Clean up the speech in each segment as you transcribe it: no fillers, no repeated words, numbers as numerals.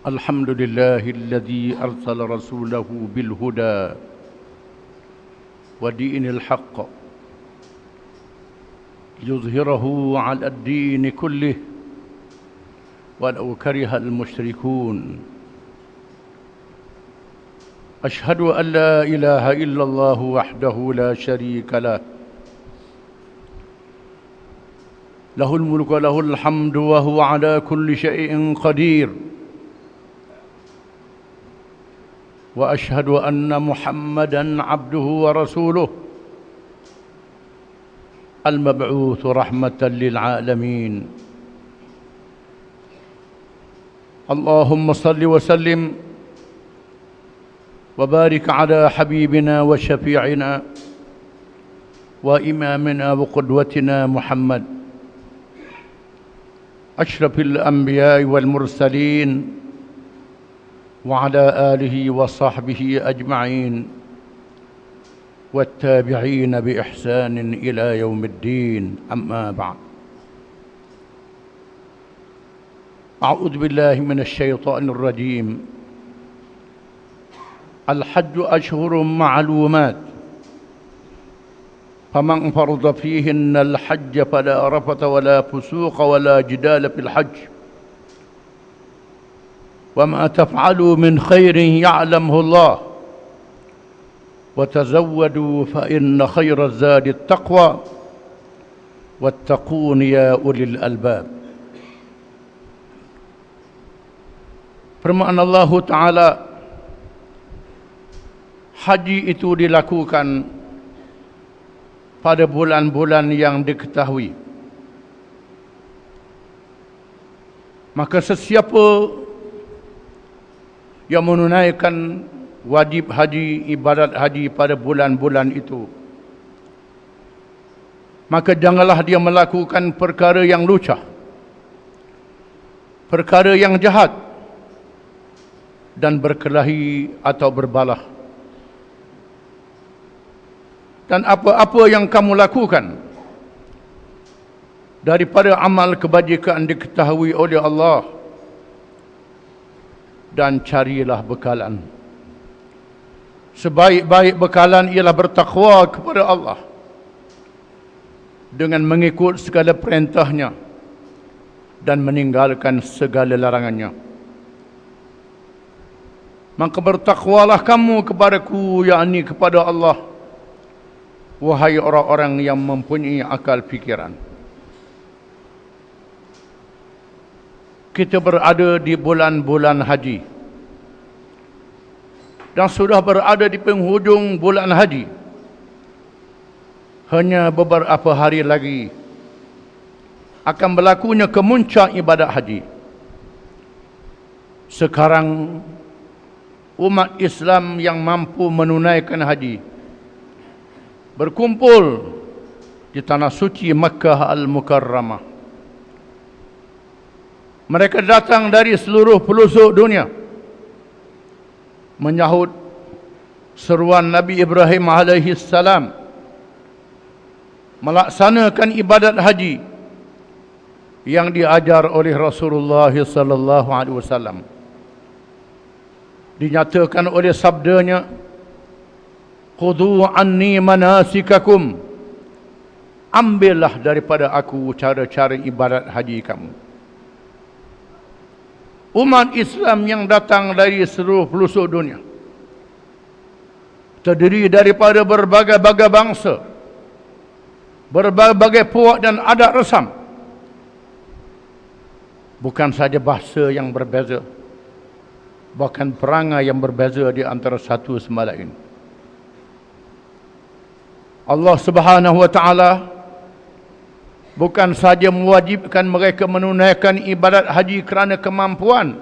الحمد لله الذي أرسل رسوله بالهدى ودين الحق ليظهره على الدين كله ولو كره المشركون. أشهد أن لا إله إلا الله وحده لا شريك له، له الملك وله الحمد وهو على كل شيء قدير. وأشهد أن محمدًا عبده ورسوله المبعوث رحمة للعالمين. اللهم صل وسلم وبارك على حبيبنا وشفيعنا وإمامنا وقدوتنا محمد أشرف الأنبياء والمرسلين وعلى آله وصحبه أجمعين والتابعين بإحسان إلى يوم الدين. أما بعد، أعوذ بالله من الشيطان الرجيم. الحج أشهر معلومات، فمن فرض فيهن الحج فلا رفث ولا فسوق ولا جدال في الحج، وما تفعلوا من خير يعلمه الله، وتزودوا فإن خير الزاد التقوى واتقون يا أولي الألباب. Firman Allah Ta'ala, haji itu dilakukan pada bulan-bulan yang diketahui. Maka sesiapa yang menunaikan wajib haji, ibadat haji pada bulan-bulan itu, maka janganlah dia melakukan perkara yang lucah, perkara yang jahat, dan berkelahi atau berbalah. Dan apa-apa yang kamu lakukan daripada amal kebajikan diketahui oleh Allah, dan carilah bekalan. Sebaik-baik bekalan ialah bertakwa kepada Allah dengan mengikut segala perintahnya dan meninggalkan segala larangannya. Maka bertakwalah kamu kepadaku, yakni kepada Allah, wahai orang-orang yang mempunyai akal fikiran. Kita berada di bulan-bulan haji dan sudah berada di penghujung bulan haji. Hanya beberapa hari lagi akan berlakunya kemuncak ibadat haji. Sekarang umat Islam yang mampu menunaikan haji berkumpul di tanah suci Makkah Al-Mukarramah. Mereka datang dari seluruh pelosok dunia menyahut seruan Nabi Ibrahim alaihi salam melaksanakan ibadat haji yang diajar oleh Rasulullah sallallahu alaihi wasallam. Dinyatakan oleh sabdanya, "Khudhu anni manasikakum." Ambillah daripada aku cara-cara ibadat haji kamu. Umat Islam yang datang dari seluruh pelosok dunia, terdiri daripada berbagai-bagai bangsa, berbagai puak dan adat resam. Bukan saja bahasa yang berbeza, bahkan perangai yang berbeza di antara satu sama lain. Allah Subhanahu wa Ta'ala bukan saja mewajibkan mereka menunaikan ibadat haji kerana kemampuan,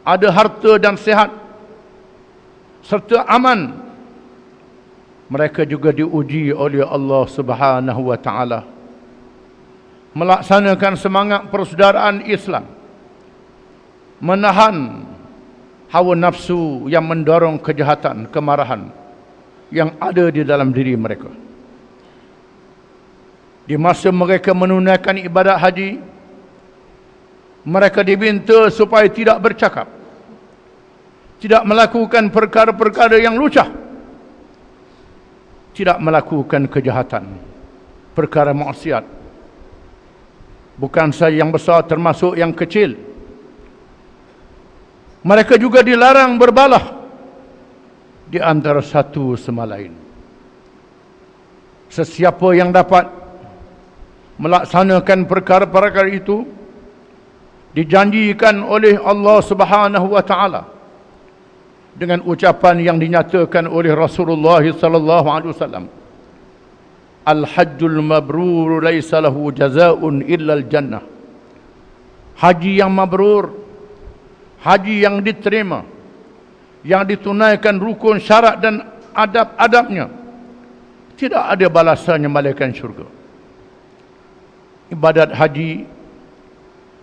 ada harta dan sihat, serta aman. Mereka juga diuji oleh Allah Subhanahu wa Ta'ala melaksanakan semangat persaudaraan Islam, menahan hawa nafsu yang mendorong kejahatan, kemarahan yang ada di dalam diri mereka. Di masa mereka menunaikan ibadat haji, Mereka diminta supaya tidak bercakap, tidak melakukan perkara-perkara yang lucah, tidak melakukan kejahatan, perkara maksiat, bukan saja yang besar, termasuk yang kecil. Mereka juga dilarang berbalah di antara satu sama lain. Sesiapa yang dapat melaksanakan perkara-perkara itu, dijanjikan oleh Allah Subhanahu wa taala dengan ucapan yang dinyatakan oleh Rasulullah sallallahu alaihi wasallam, al-hajjul mabrur laisa lahu jazaa'un illa al-jannah. Haji yang mabrur, haji yang diterima, yang ditunaikan rukun, syarat dan adab-adabnya, tidak ada balasannya melainkan syurga. Ibadat haji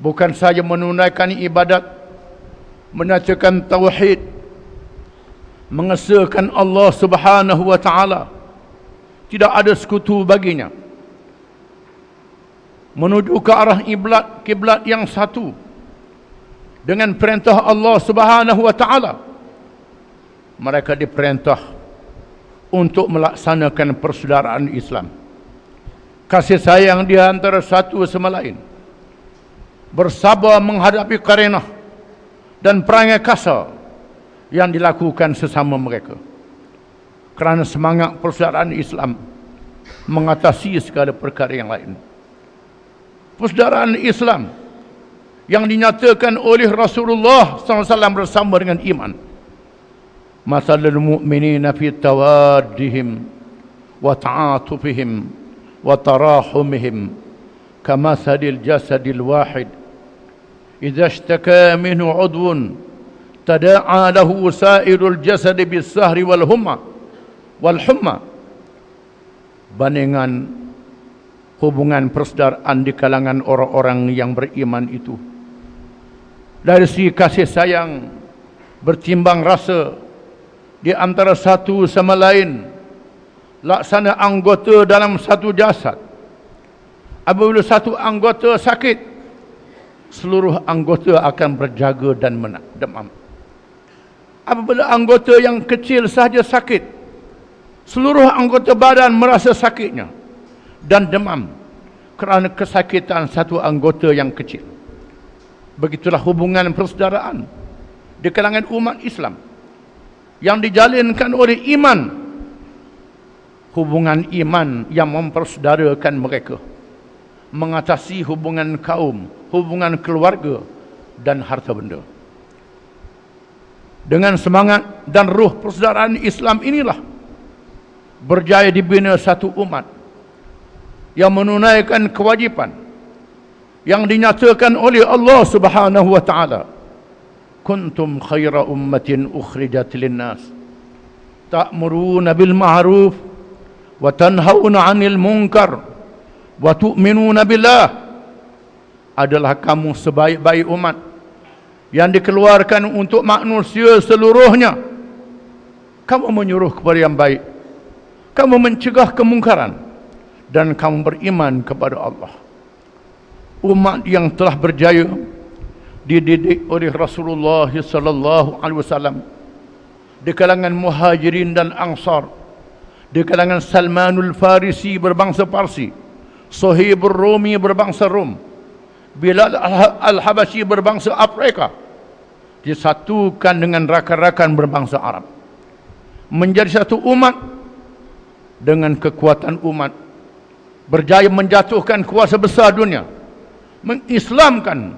bukan saja menunaikan ibadat, menyatakan tauhid, mengesahkan Allah Subhanahu wa taala, tidak ada sekutu baginya, menuju ke arah kiblat yang satu dengan perintah Allah Subhanahu wa taala. Mereka diperintah untuk melaksanakan persaudaraan Islam, kasih sayang di antara satu sama lain, bersabar menghadapi karenah dan perangai kasar yang dilakukan sesama mereka, kerana semangat persaudaraan Islam mengatasi segala perkara yang lain. Persaudaraan Islam yang dinyatakan oleh Rasulullah SAW bersama dengan iman. Masalul mu'minina fi tawaddihim wa ta'atufihim wa tarahumihim kamathalil jasadil wahid idza ishtaka minhu 'udwun tada'a lahu sa'irul jasad bis-sahri wal humma. Bandingan hubungan persaudaraan di kalangan orang-orang yang beriman itu, dari segi kasih sayang, bertimbang rasa di antara satu sama lain, laksana anggota dalam satu jasad. Apabila satu anggota sakit, seluruh anggota akan berjaga dan demam. Apabila anggota yang kecil sahaja sakit, seluruh anggota badan merasa sakitnya dan demam kerana kesakitan satu anggota yang kecil. Begitulah hubungan persaudaraan di kalangan umat Islam yang dijalinkan oleh iman, hubungan iman yang mempersaudarakan mereka, mengatasi hubungan kaum, hubungan keluarga dan harta benda. Dengan semangat dan ruh persaudaraan Islam inilah berjaya dibina satu umat yang menunaikan kewajipan yang dinyatakan oleh Allah Subhanahu wa taala, kuntum khaira ummatin ukhrijat linnas ta'muruna bil ma'ruf wa tanhauna 'anil munkar wa tu'minuna billah. Adalah kamu sebaik-baik umat yang dikeluarkan untuk manusia seluruhnya. Kamu menyuruh kepada yang baik, kamu mencegah kemungkaran, dan kamu beriman kepada Allah. Umat yang telah berjaya dididik oleh Rasulullah sallallahu alaihi wasallam di kalangan Muhajirin dan Ansar, di kalangan Salmanul Farisi berbangsa Parsi, Suhaibur Rumi berbangsa Rom, Bilal Al-Habasyi berbangsa Afrika, disatukan dengan rakan-rakan berbangsa Arab, menjadi satu umat dengan kekuatan umat, berjaya menjatuhkan kuasa besar dunia, mengislamkan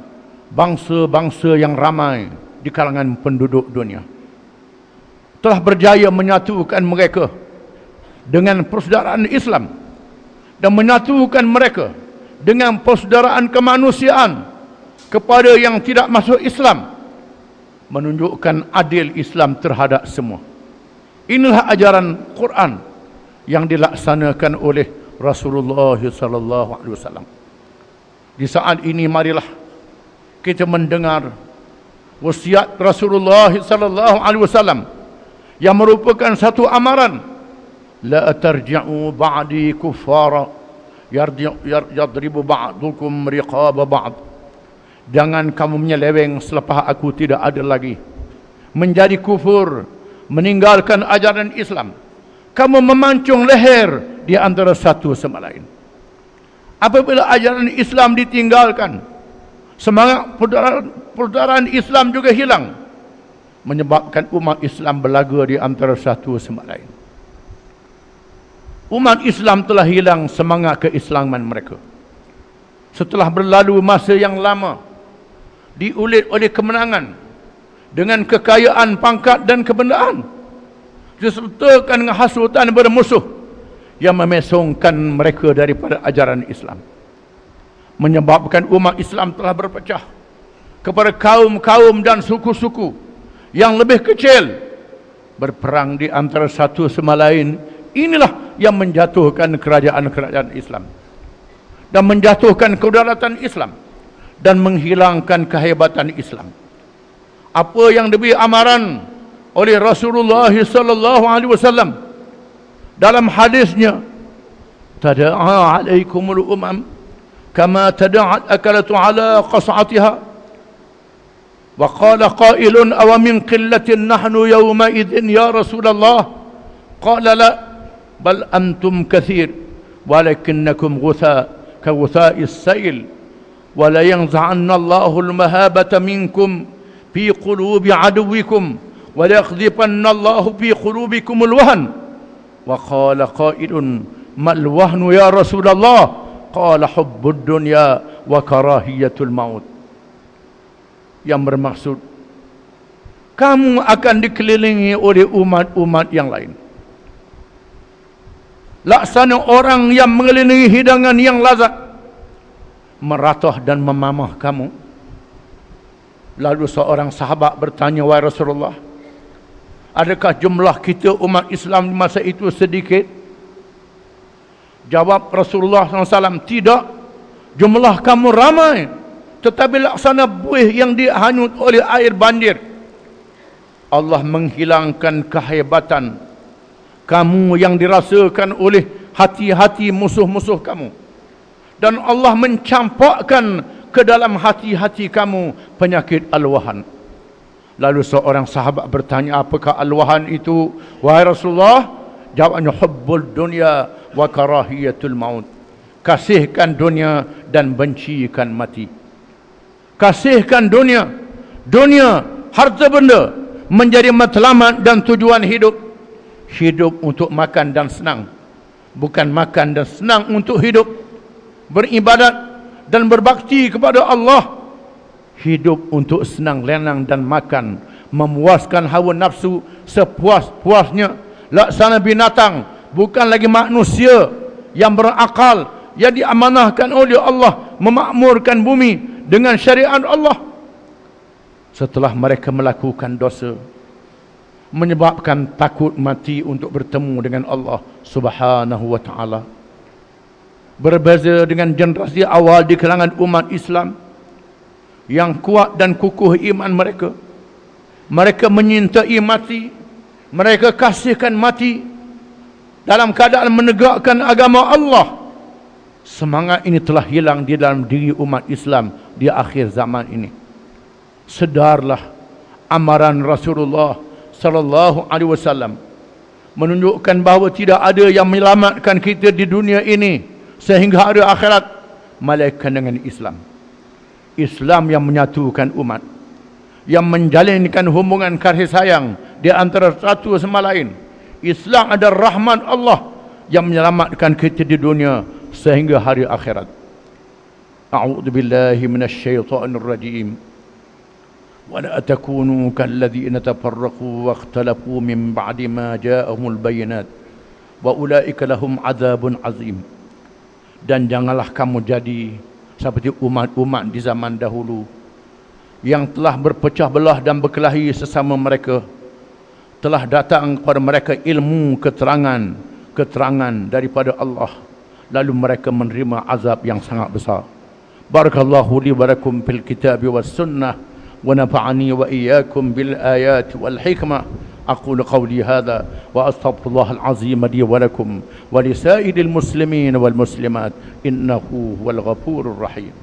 bangsa-bangsa yang ramai di kalangan penduduk dunia, telah berjaya menyatukan mereka dengan persaudaraan Islam dan menyatukan mereka dengan persaudaraan kemanusiaan kepada yang tidak masuk Islam, menunjukkan adil Islam terhadap semua. Inilah ajaran Quran yang dilaksanakan oleh Rasulullah sallallahu alaihi wasallam. Di saat ini marilah kita mendengar wasiat Rasulullah sallallahu alaihi wasallam yang merupakan satu amaran, la tarji'u ba'di kuffara yadribu ba'dukum riqaba ba'd. Jangan kamu menyeleweng selepas aku tidak ada lagi. Menjadi kufur, meninggalkan ajaran Islam. Kamu memancung leher di antara satu sama lain. Apabila ajaran Islam ditinggalkan, semangat persaudaraan Islam juga hilang, menyebabkan umat Islam berlaga di antara satu sama lain. Umat Islam telah hilang semangat keislaman mereka. Setelah berlalu masa yang lama, diulit oleh kemenangan dengan kekayaan, pangkat dan kebendaan, disertakan dengan hasutan bermusuh yang memesongkan mereka daripada ajaran Islam, menyebabkan umat Islam telah berpecah kepada kaum-kaum dan suku-suku yang lebih kecil, berperang di antara satu sama lain. Inilah yang menjatuhkan kerajaan-kerajaan Islam dan menjatuhkan kedaulatan Islam dan menghilangkan kehebatan Islam. Apa yang diberi amaran oleh Rasulullah sallallahu alaihi wasallam dalam hadisnya, tada'a alaikumul umam kama tada'at akalatu ala qas'atiha, wa qala qailun aw min qillatin nahnu yawma idzin ya Rasulullah, qala la bal antum kathir walakinnakum ghutha ka ghutha'is sayl wa la yanza'anna Allahu al-mahabata minkum fi qulubi aduwikum wa la yakhdifanna Allahu fi qulubikum al-wahn. Wa qala qailun mal wahnu ya Rasulullah, qala hubbud dunya wa karahiyatul maut. Yang bermaksud, kamu akan dikelilingi oleh umat-umat yang lain, laksana orang yang mengelilingi hidangan yang lazat, meratah dan memamah kamu. Lalu seorang sahabat bertanya, wahai Rasulullah, adakah jumlah kita umat Islam di masa itu sedikit? Jawab Rasulullah SAW, tidak, jumlah kamu ramai, tetapi laksana buih yang dihanyut oleh air banjir. Allah menghilangkan kehebatan kamu yang dirasakan oleh hati-hati musuh-musuh kamu, dan Allah mencampakkan ke dalam hati-hati kamu penyakit al-wahan. Lalu seorang sahabat bertanya, apakah al-wahan itu wahai Rasulullah? Jawabnya, hubbul dunya wa karahiyatul maut. Kasihkan dunia dan bencikan mati. Kasihkan dunia, harta benda menjadi matlamat dan tujuan hidup. Hidup untuk makan dan senang, bukan makan dan senang untuk hidup. Beribadat dan berbakti kepada Allah, hidup untuk senang lenang dan makan, memuaskan hawa nafsu sepuas-puasnya, laksana binatang, bukan lagi manusia yang berakal, yang diamanahkan oleh Allah memakmurkan bumi dengan syariat Allah. Setelah mereka melakukan dosa, menyebabkan takut mati untuk bertemu dengan Allah Subhanahu wa ta'ala. Berbeza dengan generasi awal di kalangan umat Islam yang kuat dan kukuh iman mereka. Mereka menyintai mati, mereka kasihkan mati dalam keadaan menegakkan agama Allah. Semangat ini telah hilang di dalam diri umat Islam di akhir zaman ini. Sedarlah amaran Rasulullah sallallahu alaihi wasallam menunjukkan bahawa tidak ada yang menyelamatkan kita di dunia ini sehingga hari akhirat melainkan dengan Islam. Islam yang menyatukan umat, yang menjalinkan hubungan kasih sayang di antara satu sama lain. Islam adalah rahmat Allah yang menyelamatkan kita di dunia sehingga hari akhirat. A'udzu billahi minasyaitonir rajim. ولا تكونوا كالذين تفرقوا واختلفوا من بعد ما جاءهم البينات وأولئك لهم عذاب عظيم. Dan janganlah kamu jadi seperti umat-umat di zaman dahulu yang telah berpecah belah dan berkelahi sesama mereka. Telah datang kepada mereka ilmu keterangan daripada Allah, lalu mereka menerima azab yang sangat besar. Barakallahu li wa lakum fil kitabi was sunnah ونفعني وإياكم بالآيات والحكمة. أقول قولي هذا وأستغفر الله العظيم لي ولكم ولسائر المسلمين والمسلمات إنه هو الغفور الرحيم.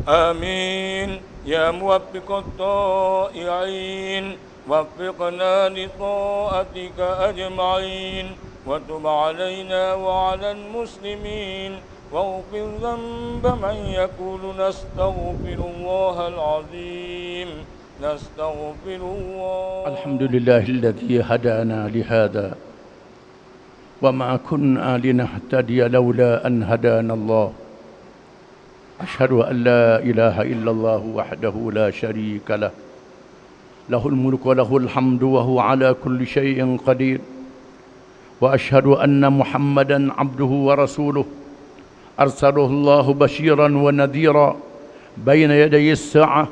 آمين. يا موفق الطائعين وفقنا لطاعتك أجمعين وتب علينا وعلى المسلمين واغفر ذنب من يقول نستغفر الله العظيم نستغفر الله. الحمد لله الذي هدانا لهذا وما كنا لنهتدي لولا أن هدانا الله. أشهد أن لا إله إلا الله وحده لا شريك له له الملك وله الحمد وهو على كل شيء قدير. وأشهد أن محمدا عبده ورسوله أرسله الله بشيرا ونذيرا بين يدي الساعة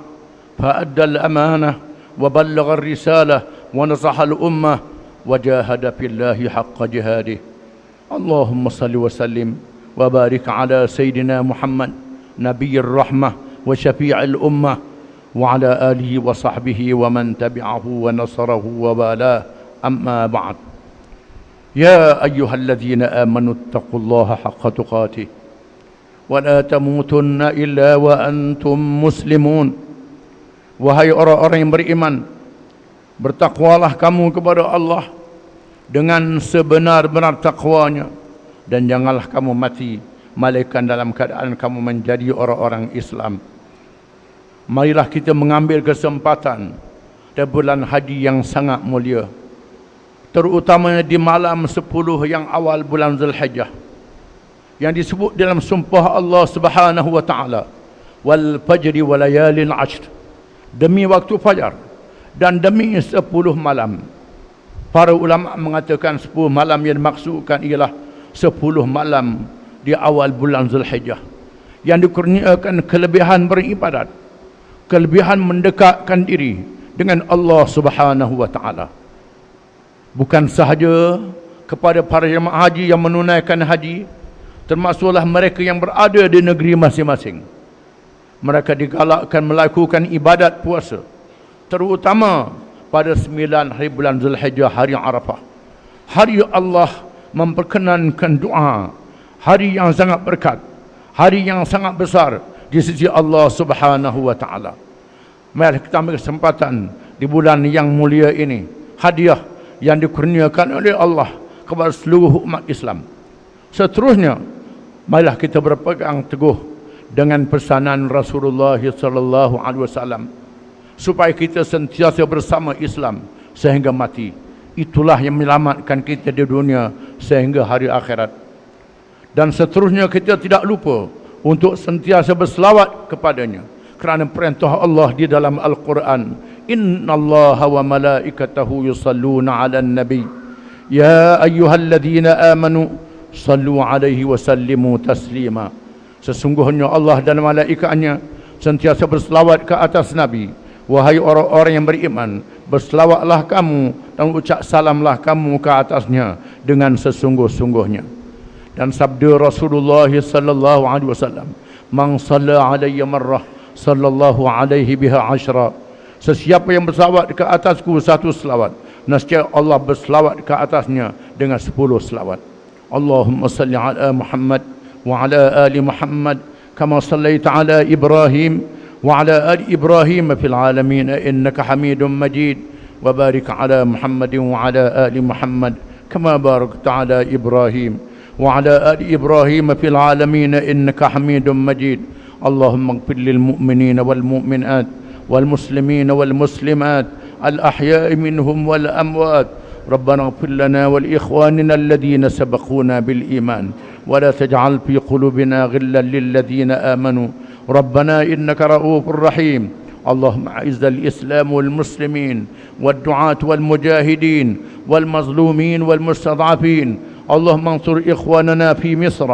فأدى الأمانة وبلغ الرسالة ونصح الأمة وجاهد في الله حق جهاده. اللهم صل وسلم وبارك على سيدنا محمد نبي الرحمة وشفيع الأمة وعلى آله وصحبه ومن تبعه ونصره ووالاه. أما بعد، يا أيها الذين آمنوا اتقوا الله حق تقاته ولا تموتن إلا وأنتم مسلمون. Wahai orang-orang yang beriman, bertakwalah kamu kepada Allah dengan sebenar-benar takwanya, dan janganlah kamu mati melainkan dalam keadaan kamu menjadi orang-orang Islam. Marilah kita mengambil kesempatan di bulan haji yang sangat mulia, terutamanya di malam 10 yang awal bulan Zulhijjah, yang disebut dalam sumpah Allah Subhanahu wa taala, wal fajri wa layalin ashr, demi waktu fajar dan demi 10 malam. Para ulama mengatakan 10 malam yang dimaksudkan ialah 10 malam di awal bulan Zulhijjah yang dikurniakan kelebihan beribadat, kelebihan mendekatkan diri dengan Allah Subhanahu wa taala. Bukan sahaja kepada para jemaah haji yang menunaikan haji, termasuklah mereka yang berada di negeri masing-masing. Mereka digalakkan melakukan ibadat puasa, terutama pada 9 hari bulan Zulhijjah, hari Arafah. Hari Allah memperkenankan doa, hari yang sangat berkat, hari yang sangat besar di sisi Allah Subhanahu wa taala. Mari kita ambil kesempatan di bulan yang mulia ini, hadiah yang dikurniakan oleh Allah kepada seluruh umat Islam. Seterusnya, marilah kita berpegang teguh dengan pesanan Rasulullah sallallahu alaihi wasallam supaya kita sentiasa bersama Islam sehingga mati. Itulah yang menyelamatkan kita di dunia sehingga hari akhirat. Dan seterusnya kita tidak lupa untuk sentiasa berselawat kepadanya, kerana perintah Allah di dalam Al-Quran, innallaha wa malaikatahu yusalluna 'alan nabi ya ayyuhalladzina amanu sallu 'alaihi wa sallimu taslima. Sesungguhnya Allah dan malaikatnya sentiasa berselawat ke atas Nabi. Wahai orang-orang yang beriman, berselawatlah kamu dan ucap salamlah kamu ke atasnya dengan sesungguh-sungguhnya. Dan sabda Rasulullah sallallahu alaihi wasallam, man shalla alayya marrah sallallahu alaihi biha ashra. Sesiapa yang berselawat ke atasku satu selawat, nescaya Allah berselawat ke atasnya dengan 10 selawat. Allahumma salli ala Muhammad وعلى آل محمد كما صليت على إبراهيم وعلى آل إبراهيم في العالمين إنك حميد مجيد وبارك على محمد وعلى آل محمد كما باركت على إبراهيم وعلى آل إبراهيم في العالمين إنك حميد مجيد. اللهم اغفر للمؤمنين والمؤمنات والمسلمين والمسلمات الأحياء منهم والأموات. ربنا اغفر لنا ولإخواننا الذين سبقونا بالإيمان ولا تجعل في قلوبنا غلا للذين آمنوا ربنا إنك رؤوف رحيم. اللهم أعز الإسلام والمسلمين والدعاة والمجاهدين والمظلومين والمستضعفين. اللهم انصر إخواننا في مصر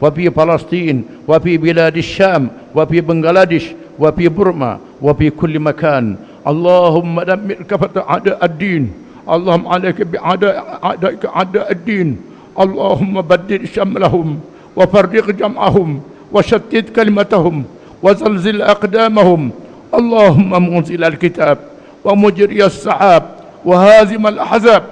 وفي فلسطين وفي بلاد الشام وفي بنغلاديش وفي برما وفي كل مكان. اللهم دمر كافة أعداء الدين. اللهم عليك بأعداء الدين. اللهم بدل شملهم وفرق جمعهم وشتت كلمتهم وزلزل أقدامهم. اللهم منزل الكتاب ومجري السحاب وهازم الأحزاب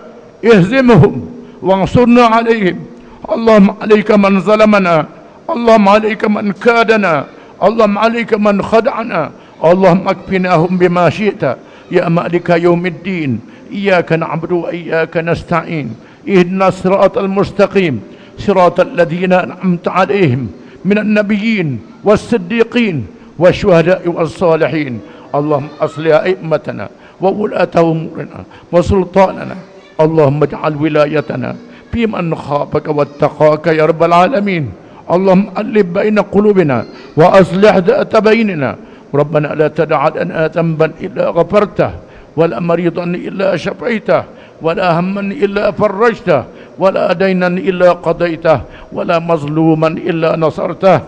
اهزمهم وانصرنا عليهم. اللهم عليك من ظلمنا، اللهم عليك من كادنا، اللهم عليك من خدعنا، اللهم اكفناهم بما شئت يا مالك يوم الدين. إياك نعبد وإياك نستعين. اهدنا الصراط المستقيم صراط الذين أنعمت عليهم من النبيين والصديقين والشهداء والصالحين. اللهم أصلح أئمتنا وولاة أمورنا وسلطاننا. اللهم اجعل ولايتنا في من خافك واتقاك يا رب العالمين. اللهم ألف بين قلوبنا وأصلح ذات بيننا. ربنا لا تدع لنا ذنبا إلا غفرته ولا مريضا إلا شفيته ولا هما إلا فرجته ولا دينا إلا قضيته ولا مظلوما إلا نصرته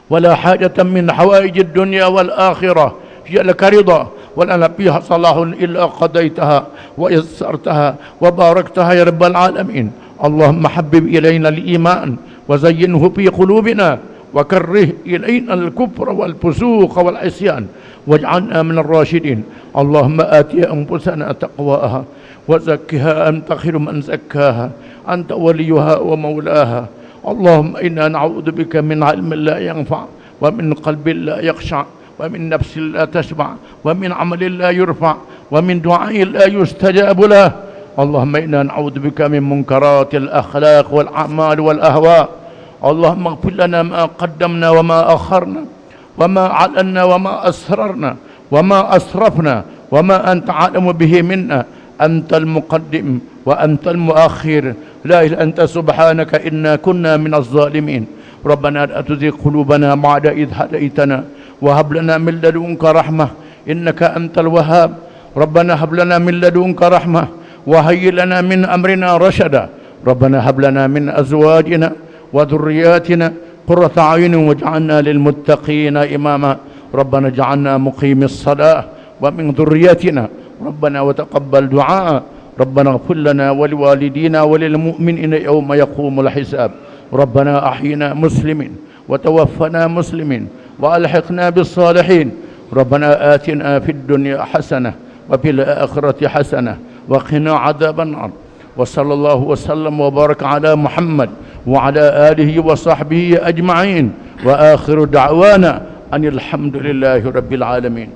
ولا حاجة من حوائج الدنيا والآخرة هي لك رضا ولنا فيها صلاح إلا قضيتها ويسرتها وباركتها يا رب العالمين. اللهم حبب إلينا الإيمان وزينه في قلوبنا وكره إلينا الكفر والفسوق والعصيان واجعلنا من الراشدين. اللهم آت أنفسنا تقواها وزكها أنت خير من زكاها أنت وليها ومولاها. اللهم إنا نعوذ بك من علم لا ينفع ومن قلب لا يخشع ومن نفس لا تشبع ومن عمل لا يرفع ومن دعاء لا يستجاب له. اللهم إنا نعوذ بك من منكرات الأخلاق والأعمال والأهواء. اللهم اغفر لنا ما قدمنا وما أخرنا وما أعلنا وما أسررنا وما أسرفنا وما أنت عالم به منا. أنت المقدم وأنت المؤخر لا إله أنت سبحانك إنا كنا من الظالمين. ربنا لا تزغ قلوبنا بعد إذ هديتنا وهب لنا من لدنك رحمة إنك أنت الوهاب. ربنا هب لنا من لدنك رحمة وهيئ لنا من أمرنا رشدا. ربنا هب لنا من أزواجنا وذرياتنا قرة أعين واجعلنا للمتقين إماما. ربنا اجعلنا مقيم الصلاة ومن ذريتنا ربنا وتقبل دعاء. ربنا اغفر لنا ولوالدينا وللمؤمنين يوم يقوم الحساب. ربنا أحينا مسلمين وتوفنا مسلمين وألحقنا بالصالحين. ربنا آتنا في الدنيا حسنة وفي الآخرة حسنة وقنا عذاب النار. وصلى الله وسلم وبارك على محمد وعلى آله وصحبه أجمعين. وآخر دعوانا أن الحمد لله رب العالمين.